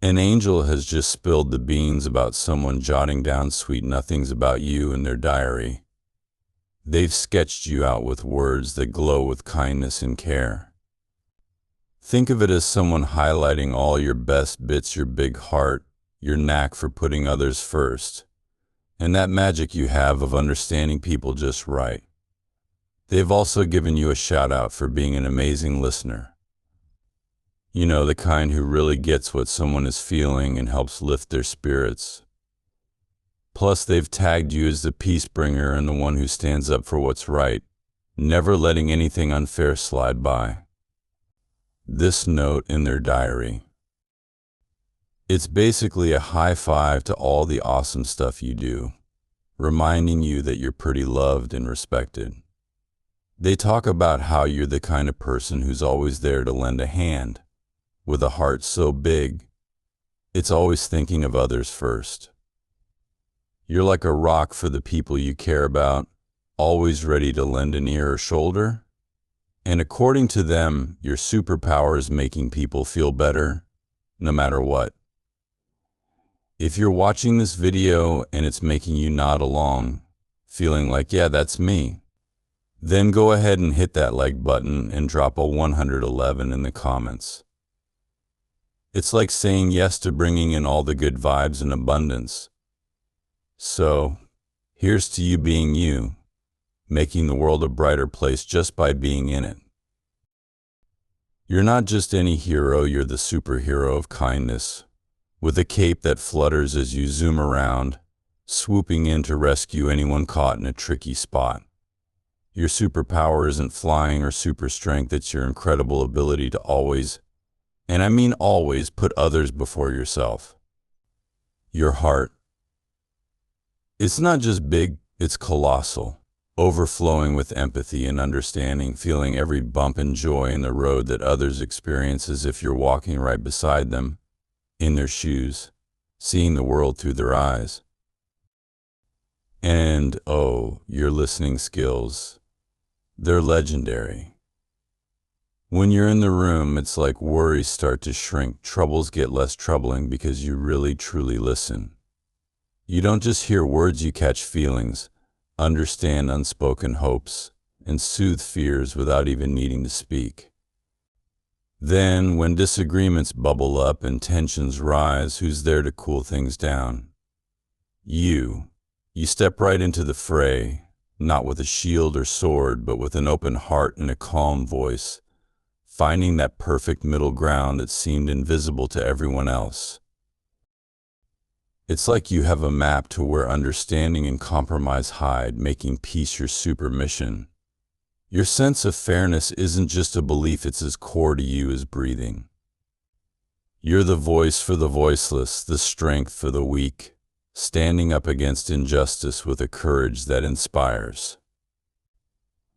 An angel has just spilled the beans about someone jotting down sweet nothings about you in their diary. They've sketched you out with words that glow with kindness and care. Think of it as someone highlighting all your best bits, your big heart, your knack for putting others first, and that magic you have of understanding people just right. They've also given you a shout out for being an amazing listener. You know, the kind who really gets what someone is feeling and helps lift their spirits. Plus, they've tagged you as the peace bringer and the one who stands up for what's right, never letting anything unfair slide by. This note in their diary. It's basically a high five to all the awesome stuff you do, reminding you that you're pretty loved and respected. They talk about how you're the kind of person who's always there to lend a hand, with a heart so big, it's always thinking of others first. You're like a rock for the people you care about, always ready to lend an ear or shoulder. And according to them, your superpower is making people feel better, no matter what. If you're watching this video and it's making you nod along, feeling like, yeah, that's me, then go ahead and hit that like button and drop a 111 in the comments. It's like saying yes to bringing in all the good vibes and abundance. So, here's to you being you, making the world a brighter place just by being in it. You're not just any hero, you're the superhero of kindness, with a cape that flutters as you zoom around, swooping in to rescue anyone caught in a tricky spot. Your superpower isn't flying or super strength, it's your incredible ability to always, and I mean always, put others before yourself. Your heart. It's not just big, it's colossal, overflowing with empathy and understanding, feeling every bump and joy in the road that others experience as if you're walking right beside them, in their shoes, seeing the world through their eyes. And, oh, your listening skills. They're legendary. When you're in the room, it's like worries start to shrink, troubles get less troubling because you really truly listen. You don't just hear words, you catch feelings, understand unspoken hopes, and soothe fears without even needing to speak. Then, when disagreements bubble up and tensions rise, who's there to cool things down? You step right into the fray, not with a shield or sword, but with an open heart and a calm voice, finding that perfect middle ground that seemed invisible to everyone else. It's like you have a map to where understanding and compromise hide, making peace your super mission. Your sense of fairness isn't just a belief, it's as core to you as breathing. You're the voice for the voiceless, the strength for the weak, standing up against injustice with a courage that inspires.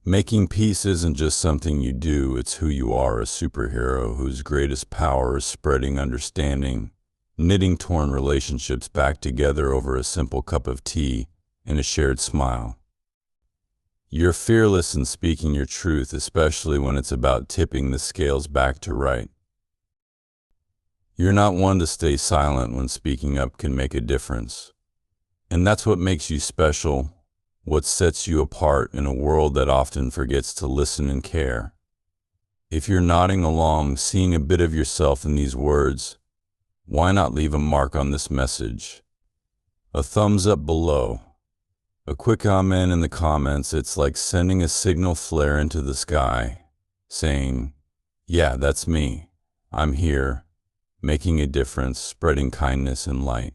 Making peace isn't just something you do, it's who you are, a superhero whose greatest power is spreading understanding, knitting torn relationships back together over a simple cup of tea and a shared smile. You're fearless in speaking your truth, especially when it's about tipping the scales back to right. You're not one to stay silent when speaking up can make a difference. And that's what makes you special, what sets you apart in a world that often forgets to listen and care. If you're nodding along, seeing a bit of yourself in these words, why not leave a mark on this message? A thumbs up below. A quick comment in the comments. It's like sending a signal flare into the sky, saying, yeah, that's me. I'm here, making a difference, spreading kindness and light.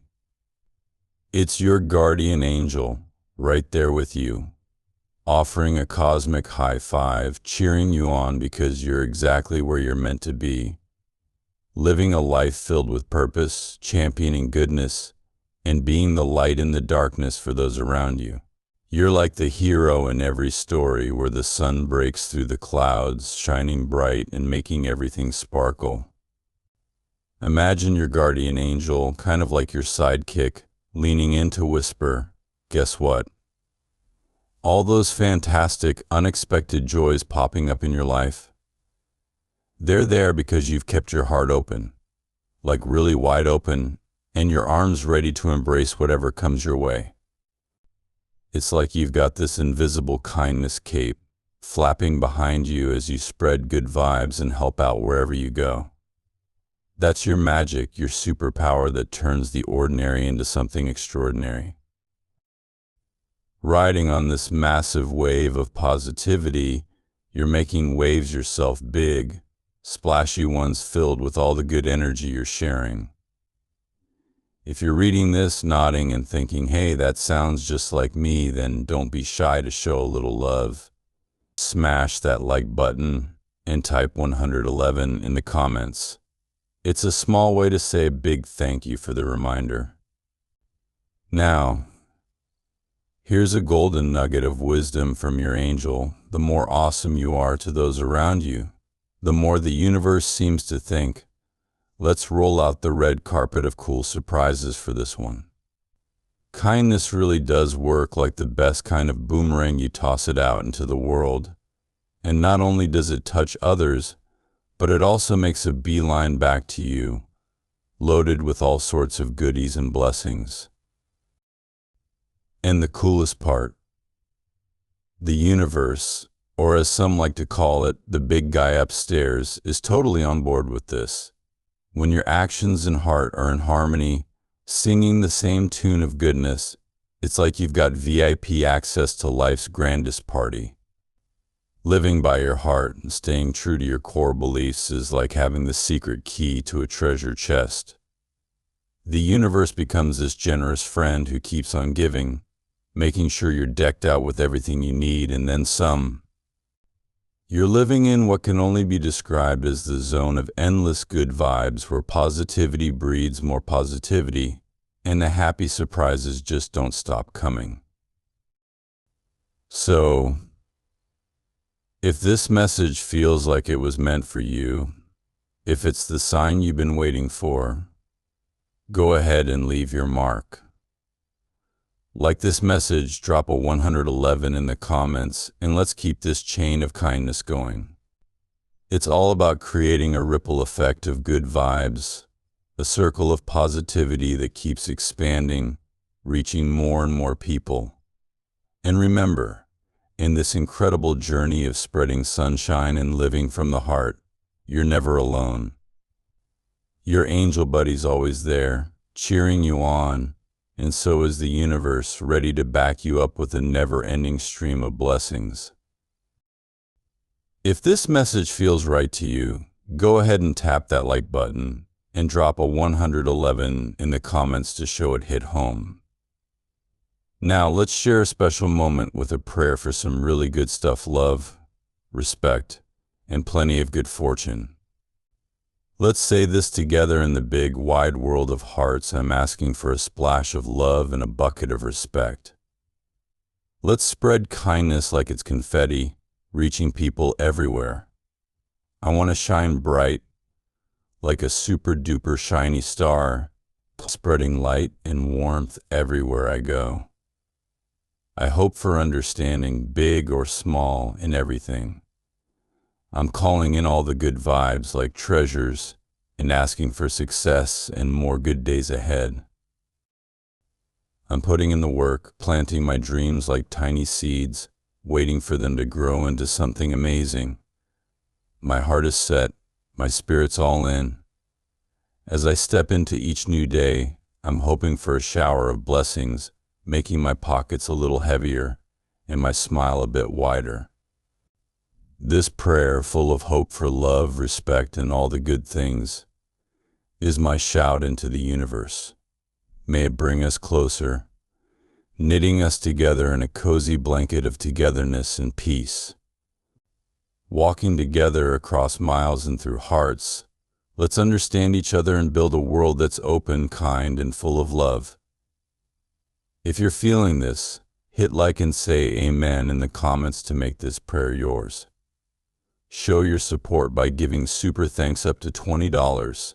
It's your guardian angel, right there with you, offering a cosmic high five, cheering you on because you're exactly where you're meant to be, living a life filled with purpose, championing goodness, and being the light in the darkness for those around you. You're like the hero in every story where the sun breaks through the clouds, shining bright and making everything sparkle. Imagine your guardian angel, kind of like your sidekick, leaning in to whisper, guess what? All those fantastic, unexpected joys popping up in your life, they're there because you've kept your heart open. like really wide open, and your arms ready to embrace whatever comes your way. It's like you've got this invisible kindness cape flapping behind you as you spread good vibes and help out wherever you go. That's your magic, your superpower that turns the ordinary into something extraordinary. Riding on this massive wave of positivity, you're making waves yourself big, splashy ones filled with all the good energy you're sharing. If you're reading this, nodding and thinking, hey, that sounds just like me, then don't be shy to show a little love. Smash that like button and type 111 in the comments. It's a small way to say a big thank you for the reminder. Now, here's a golden nugget of wisdom from your angel. The more awesome you are to those around you, the more the universe seems to think, let's roll out the red carpet of cool surprises for this one. Kindness really does work like the best kind of boomerang. You toss it out into the world, and not only does it touch others, but it also makes a beeline back to you, loaded with all sorts of goodies and blessings. And the coolest part, the universe, or as some like to call it, the big guy upstairs, is totally on board with this. When your actions and heart are in harmony, singing the same tune of goodness, it's like you've got VIP access to life's grandest party. Living by your heart and staying true to your core beliefs is like having the secret key to a treasure chest. The universe becomes this generous friend who keeps on giving, making sure you're decked out with everything you need and then some. You're living in what can only be described as the zone of endless good vibes, where positivity breeds more positivity, and the happy surprises just don't stop coming. So, if this message feels like it was meant for you, if it's the sign you've been waiting for, go ahead and leave your mark. Like this message, drop a 111 in the comments, and let's keep this chain of kindness going. It's all about creating a ripple effect of good vibes, a circle of positivity that keeps expanding, reaching more and more people. And remember, in this incredible journey of spreading sunshine and living from the heart, you're never alone. Your angel buddy's always there, cheering you on, and so is the universe, ready to back you up with a never-ending stream of blessings. If this message feels right to you, go ahead and tap that like button and drop a 111 in the comments to show it hit home. Now let's share a special moment with a prayer for some really good stuff, love, respect, and plenty of good fortune. Let's say this together in the big, wide world of hearts. I'm asking for a splash of love and a bucket of respect. Let's spread kindness like it's confetti, reaching people everywhere. I want to shine bright, like a super-duper shiny star, spreading light and warmth everywhere I go. I hope for understanding, big or small, in everything. I'm calling in all the good vibes like treasures and asking for success and more good days ahead. I'm putting in the work, planting my dreams like tiny seeds, waiting for them to grow into something amazing. My heart is set, my spirit's all in. As I step into each new day, I'm hoping for a shower of blessings, making my pockets a little heavier and my smile a bit wider. This prayer, full of hope for love, respect, and all the good things, is my shout into the universe. May it bring us closer, knitting us together in a cozy blanket of togetherness and peace. Walking together across miles and through hearts, let's understand each other and build a world that's open, kind, and full of love. If you're feeling this, hit like and say amen in the comments to make this prayer yours. Show your support by giving super thanks up to $20.